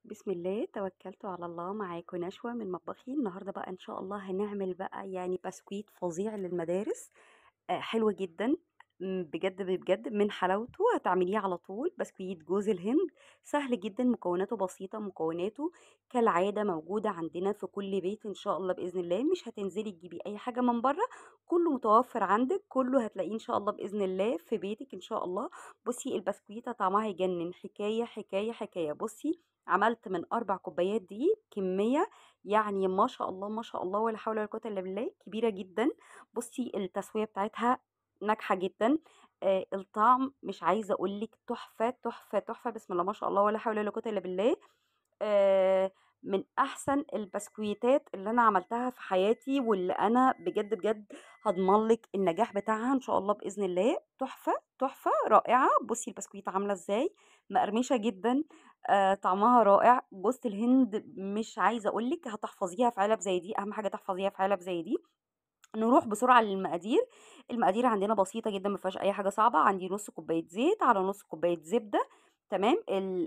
بسم الله توكلت على الله. معاكم نشوى من مطبخي. النهارده بقى ان شاء الله هنعمل بقى يعني بسكويت فظيع للمدارس. حلو جدا. بجد بجد من حلاوته هتعمليه على طول. بسكويت جوز الهند سهل جدا، مكوناته بسيطة. مكوناته كالعادة موجودة عندنا في كل بيت ان شاء الله بإذن الله. مش هتنزلي تجيبي اي حاجة من بره، كله متوفر عندك، كله هتلاقيه ان شاء الله بإذن الله في بيتك ان شاء الله. بصي البسكويتة طعمها يجنن، حكاية حكاية حكاية. بصي عملت من 4 كوبايات دقيق كمية يعني ما شاء الله ما شاء الله ولا حول ولا قوة إلا بالله، كبيرة جدا. بصي التسوية بتاعتها ناجحة جدا. الطعم مش عايزة أقولك تحفة تحفة تحفة، بسم الله ما شاء الله ولا حول ولا قوة إلا بالله. آه، من أحسن البسكويتات اللي أنا عملتها في حياتي، واللي أنا بجد بجد هضمنلك النجاح بتاعها إن شاء الله بإذن الله. تحفة تحفة رائعة. بصي البسكويت عاملة إزاي، مقرمشة جدا. طعمها رائع. جوز الهند مش عايزة أقولك هتحفظيها في علب زي دي، أهم حاجة تحفظيها في علب زي دي. نروح بسرعة للمقادير. المقادير عندنا بسيطة جدا، ما فيهاش اي حاجة صعبة. عندي نص كوباية زيت على نص كوباية زبدة. تمام.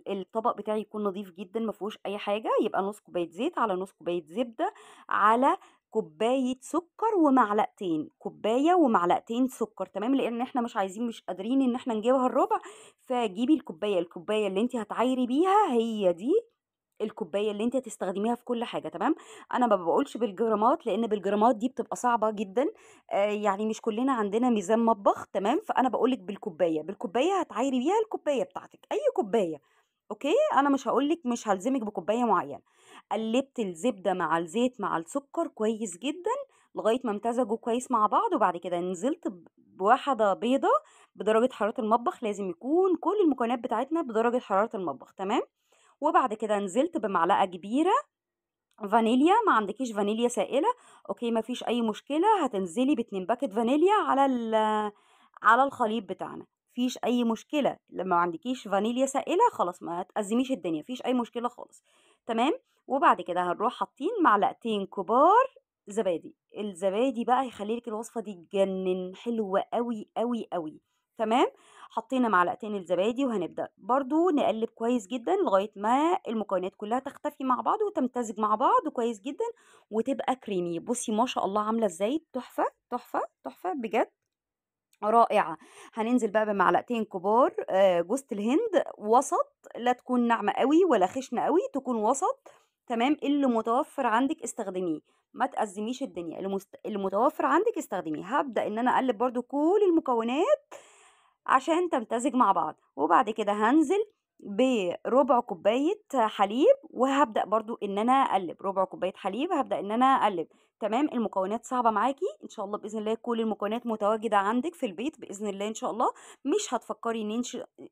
الطبق بتاعي يكون نظيف جدا ما فيهوش اي حاجة، يبقى نص كوباية زيت على نص كوباية زبدة على كوباية سكر ومعلقتين، كوباية ومعلقتين سكر. تمام، لان احنا مش عايزين، مش قادرين ان احنا نجيبها الربع. فجيبي الكوباية اللي انت هتعايري بيها، هي دي الكوبايه اللي انت هتستخدميها في كل حاجه. تمام. انا ما بقولش بالجرامات لان بالجرامات دي بتبقى صعبه جدا. يعني مش كلنا عندنا ميزان مطبخ. تمام، فانا بقولك بالكوبايه هتعايري بيها الكوبايه بتاعتك، اي كوبايه. اوكي، انا مش هقولك، مش هلزمك بكوبايه معينه. قلبت الزبده مع الزيت مع السكر كويس جدا لغايه ما امتزجوا كويس مع بعض، وبعد كده نزلت بواحده بيضه بدرجه حراره المطبخ. لازم يكون كل المكونات بتاعتنا بدرجه حراره المطبخ. تمام. وبعد كده نزلت بمعلقه كبيره فانيليا. ما عندكيش فانيليا سائله، اوكي ما فيش اي مشكله، هتنزلي باتنين باكت فانيليا على الخليط بتاعنا. فيش اي مشكله لما ما عندكيش فانيليا سائله، خلاص ما تأزميش الدنيا، فيش اي مشكله خالص. تمام. وبعد كده هنروح حاطين معلقتين كبار زبادي. الزبادي بقى هيخلي لك الوصفه دي تجنن، حلوه قوي قوي قوي. تمام. حطينا معلقتين الزبادي وهنبدأ برضو نقلب كويس جدا لغاية ما المكونات كلها تختفي مع بعض وتمتزج مع بعض كويس جدا وتبقى كريمي. بصي ما شاء الله عاملة ازاي، تحفة تحفة تحفة بجد، رائعة. هننزل بقى بمعلقتين كبار جوز الهند وسط، لا تكون ناعمة قوي ولا خشنة قوي، تكون وسط. تمام، اللي متوفر عندك استخدميه، ما تأزميش الدنيا. اللي متوفر عندك استخدميه. هبدأ ان انا اقلب برضو كل المكونات عشان تمتزج مع بعض. وبعد كده هنزل بربع كوباية حليب، وهبدأ برضو ان انا اقلب ربع كوباية حليب، هبدأ ان انا اقلب. تمام. المكونات صعبة معاكي ان شاء الله باذن الله، كل المكونات متواجدة عندك في البيت باذن الله ان شاء الله. مش هتفكري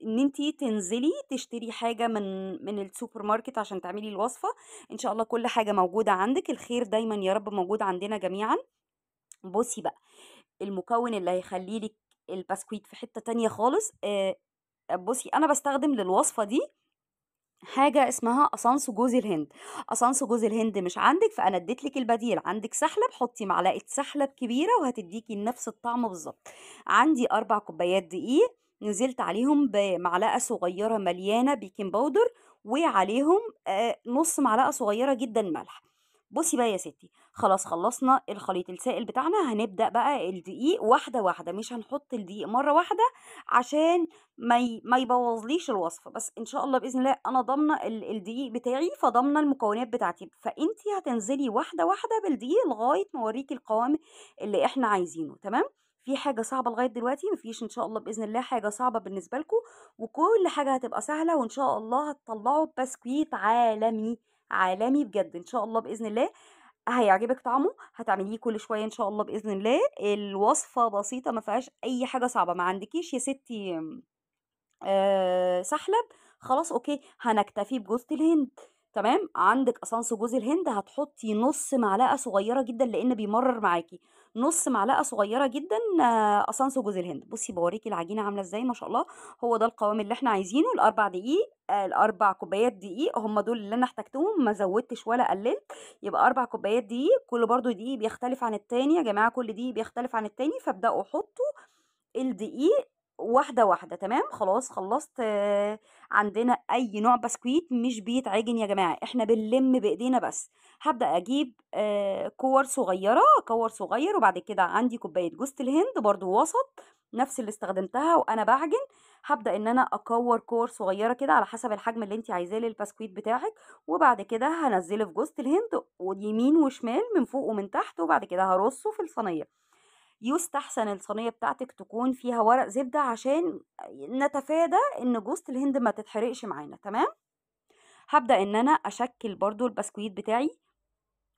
ان انتي تنزلي تشتري حاجة من السوبر ماركت عشان تعملي الوصفة. ان شاء الله كل حاجة موجودة عندك. الخير دايما يا رب موجود عندنا جميعا. بصي بقى المكون اللي هيخلي لك البسكويت في حتة تانية خالص. بصي انا بستخدم للوصفة دي حاجة اسمها قصنص جوز الهند. قصنص جوز الهند مش عندك، فانا اديت لك البديل. عندك سحلب، حطي معلقة سحلب كبيرة وهتديكي نفس الطعم بالظبط. عندي 4 كوبايات دقيق، نزلت عليهم بمعلقة صغيرة مليانة بيكنج باودر، وعليهم نص معلقة صغيرة جدا ملح. بصي بقى يا ستي، خلاص خلصنا الخليط السائل بتاعنا. هنبدأ بقى الدقيق واحدة واحدة، مش هنحط الدقيق مرة واحدة عشان ما يبوظليش الوصفه. بس ان شاء الله باذن الله انا ضامنه الدقيق بتاعي، فضامنه المكونات بتاعتي، فانتي هتنزلي واحده واحده بالدقيق لغايه ما اوريكي القوام اللي احنا عايزينه. تمام. في حاجه صعبه لغايه دلوقتي؟ مفيش ان شاء الله باذن الله حاجه صعبه بالنسبه لكم، وكل حاجه هتبقى سهله، وان شاء الله هتطلعوا بسكويت عالمي عالمي بجد ان شاء الله باذن الله. هيعجبك طعمه، هتعمليه كل شويه ان شاء الله باذن الله. الوصفه بسيطه ما فيهاش اي حاجه صعبه. ما عندكيش يا ستي سحلب، خلاص اوكي هنكتفي بجوز الهند. تمام. عندك قصنص جوز الهند، هتحطي نص معلقه صغيره جدا لان بيمرر معاكي. نص معلقه صغيره جدا قصنص جوز الهند. بصي بوريكي العجينه عامله ازاي ما شاء الله. هو ده القوام اللي احنا عايزينه. ال4 دقيق، ال4 كوبايات دقيق هم دول اللي انا احتجتهم، ما زودتش ولا قللت. يبقى 4 كوبايات دقيق، كل برضو دقيق بيختلف عن التاني يا جماعه، كل دقيق بيختلف عن التاني، فابدأوا حطوا الدقيق واحدة واحدة. تمام، خلاص خلصت. عندنا اي نوع بسكويت مش بيتعجن يا جماعة، احنا بنلم بايدينا بس. هبدأ اجيب كور صغيرة، كور صغير، وبعد كده عندي كوباية جوز الهند برضو وسط، نفس اللي استخدمتها وانا بعجن. هبدأ ان انا اكور كور صغيرة كده على حسب الحجم اللي انت عايزاه للبسكويت بتاعك، وبعد كده هنزله في جوز الهند ويمين وشمال من فوق ومن تحت، وبعد كده هرصه في الصينية. يستحسن الصينية بتاعتك تكون فيها ورق زبدة عشان نتفادى ان جوزة الهند ما تتحرقش معانا. تمام، هبدأ ان انا اشكل برضو البسكويت بتاعي،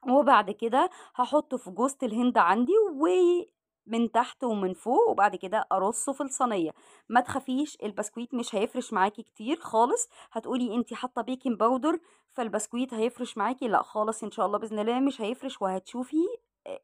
وبعد كده هحطه في جوزة الهند عندي ومن تحت ومن فوق، وبعد كده ارصه في الصينيه. ما تخافيش، البسكويت مش هيفرش معاكي كتير خالص. هتقولي انتي حاطه بيكنج باودر فالبسكويت هيفرش معاكي، لا خالص، ان شاء الله باذن الله مش هيفرش، وهتشوفي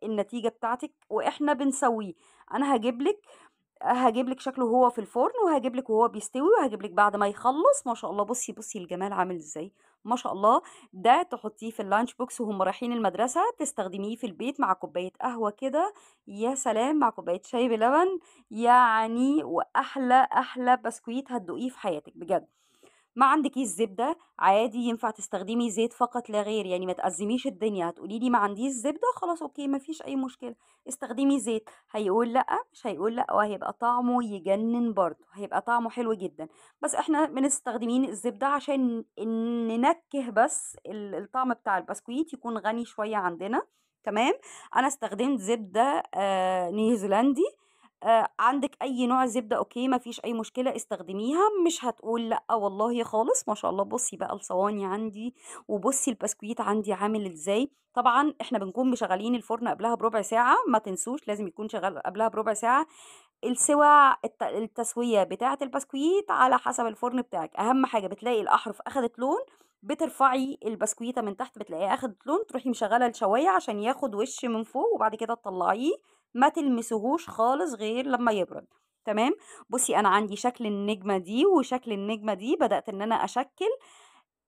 النتيجه بتاعتك واحنا بنسويه. انا هجيب لك شكله وهو في الفرن، وهجيب لك وهو بيستوي، وهجيب لك بعد ما يخلص. ما شاء الله، بصي بصي الجمال عامل ازاي، ما شاء الله. ده تحطيه في اللانش بوكس وهم رايحين المدرسة، تستخدميه في البيت مع كوباية قهوة كده، يا سلام، مع كوباية شاي بلبن. يعني واحلى احلى بسكويت هتدوقيه في حياتك بجد. ما عندكيش زبدة عادي، ينفع تستخدمي زيت فقط لا غير، يعني ما تأزميش الدنيا. هتقولي لي ما عنديش زبدة، خلاص اوكي، ما فيش اي مشكلة، استخدمي زيت. هيقول لا، مش هيقول لا، وهيبقى طعمه يجنن برضه، هيبقى طعمه حلو جدا. بس احنا بنستخدمين الزبدة عشان ننكه بس الطعم بتاع البسكويت يكون غني شوية عندنا. تمام، انا استخدمت زبدة نيوزيلندي. عندك اي نوع زبدة اوكي، مفيش اي مشكلة، استخدميها، مش هتقول لا والله خالص. ما شاء الله، بصي بقى الصواني عندي، وبصي البسكويت عندي عامل ازاي. طبعا احنا بنكون مشغلين الفرن قبلها بربع ساعة، ما تنسوش لازم يكون شغال قبلها بربع ساعة. التسوية بتاعة البسكويت على حسب الفرن بتاعك. اهم حاجة بتلاقي الاحرف اخدت لون، بترفعي البسكويتة من تحت بتلاقيها اخدت لون، تروحي مشغلة الشواية عشان ياخد وش من فوق، وبعد كده تطلعيه، ما تلمسهوش خالص غير لما يبرد. تمام، بصي انا عندي شكل النجمة دي وشكل النجمة دي، بدأت ان انا اشكل.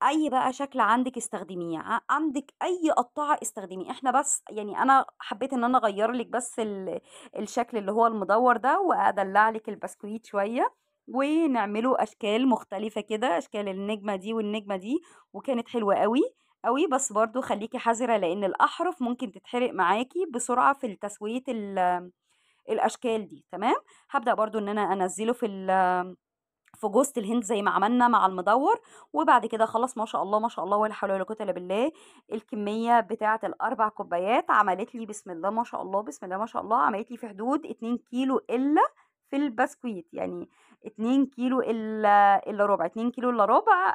اي بقى شكل عندك استخدميه، عندك اي قطعه استخدميه، احنا بس يعني انا حبيت ان انا اغير لك بس الشكل اللي هو المدور ده، وادلع لك البسكويت شويه، ونعمله اشكال مختلفه كده، اشكال النجمه دي والنجمه دي، وكانت حلوه قوي قوي. بس برضو خليكي حذرة لان الاحرف ممكن تتحرق معاكي بسرعه في تسويه الاشكال دي. تمام، هبدأ برضو ان انا انزله في جوزة الهند زي ما عملنا مع المدور، وبعد كده خلاص. ما شاء الله ما شاء الله، ولا حول ولا قوة الا بالله. الكمية بتاعة الاربع كوبايات عملت لي بسم الله ما شاء الله، بسم الله ما شاء الله، عملت لي في حدود 2 كيلو الا في البسكويت، يعني 2 كيلو الا ربع، 2 كيلو الا ربع.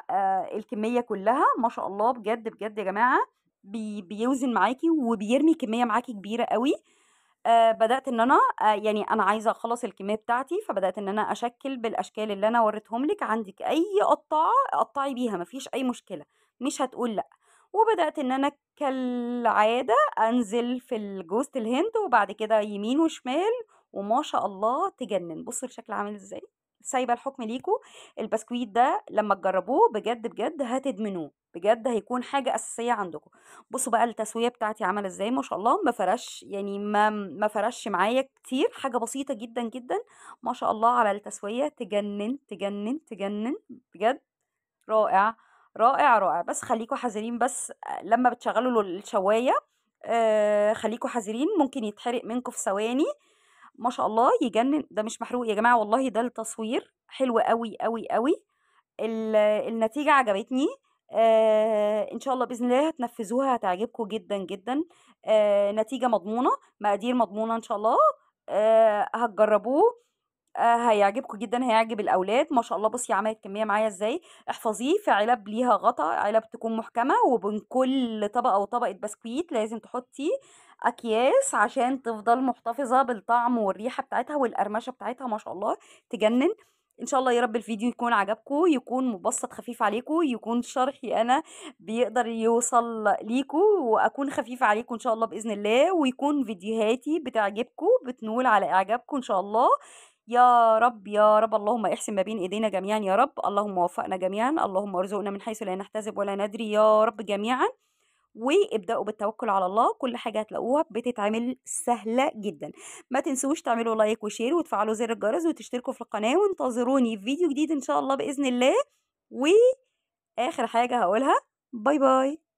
الكمية كلها ما شاء الله، بجد بجد يا جماعة، بيوزن معاكي وبيرمي كمية معاكي كبيرة قوي. بدأت إن أنا يعني أنا عايزة أخلّص الكمية بتاعتي، فبدأت إن أنا أشكِّل بالأشكال اللي أنا وريتهم لِك. عندِك أي قطّاعة قطّعي بيها، ما فيش أي مشكلة، مش هتقول لأ. وبدأت إن أنا كالعادة أنزل في جوزة الهند، وبعد كده يمين وشمال، وما شاء الله تجنِّن. بُصّوا الشكل عامل إزاي، سايبة الحكم ليكم. البسكويت ده لمّا تجرّبوه بجد بجد هتدمنوه، بجد هيكون حاجة أساسية عندكم. بصوا بقى التسوية بتاعتي عمل ازاي، ما شاء الله، ما فرش يعني ما فرش معايا كتير، حاجة بسيطة جدا جدا. ما شاء الله على التسوية، تجنن تجنن تجنن بجد، رائع رائع رائع. بس خليكوا حذرين بس لما بتشغلوا الشواية، خليكوا حذرين، ممكن يتحرق منكم في ثواني. ما شاء الله يجنن، ده مش محروق يا جماعة والله، ده التصوير حلو قوي قوي قوي. النتيجة عجبتني. إن شاء الله بإذن الله هتنفذوها، هتعجبكم جدًا، جدًا. نتيجة مضمونة، مقادير مضمونة إن شاء الله. هتجربوه، هيعجبكم جدًا، هيعجب الأولاد. ما شاء الله بُصّي عملت كمية معايا إزاي. احفظيه في علب ليها غطا، علب تكون محكمة، وبين كل طبقة وطبقة بسكويت لازم تحطي أكياس عشان تفضل محتفظة بالطعم والريحة بتاعتها والقرمشة بتاعتها. ما شاء الله تجنن. إن شاء الله يا رب الفيديو يكون عجبكم، يكون مبسط خفيف عليكم، يكون شرحي أنا بيقدر يوصل ليكم، وأكون خفيفة عليكم إن شاء الله بإذن الله، ويكون فيديوهاتي بتعجبكم، بتنول على إعجابكم إن شاء الله. يا رب يا رب، اللهم احسن ما بين ايدينا جميعا يا رب، اللهم وفقنا جميعا، اللهم ارزقنا من حيث لا نحتسب ولا ندري يا رب جميعا. وابدأوا بالتوكل على الله، كل حاجة هتلاقوها بتتعمل سهلة جدًا. ما تنسوش تعملوا لايك وشير وتفعلوا زر الجرس وتشتركوا في القناة، وانتظروني في فيديو جديد إن شاء الله بإذن الله. وآخر حاجة هاقولها، باي باي.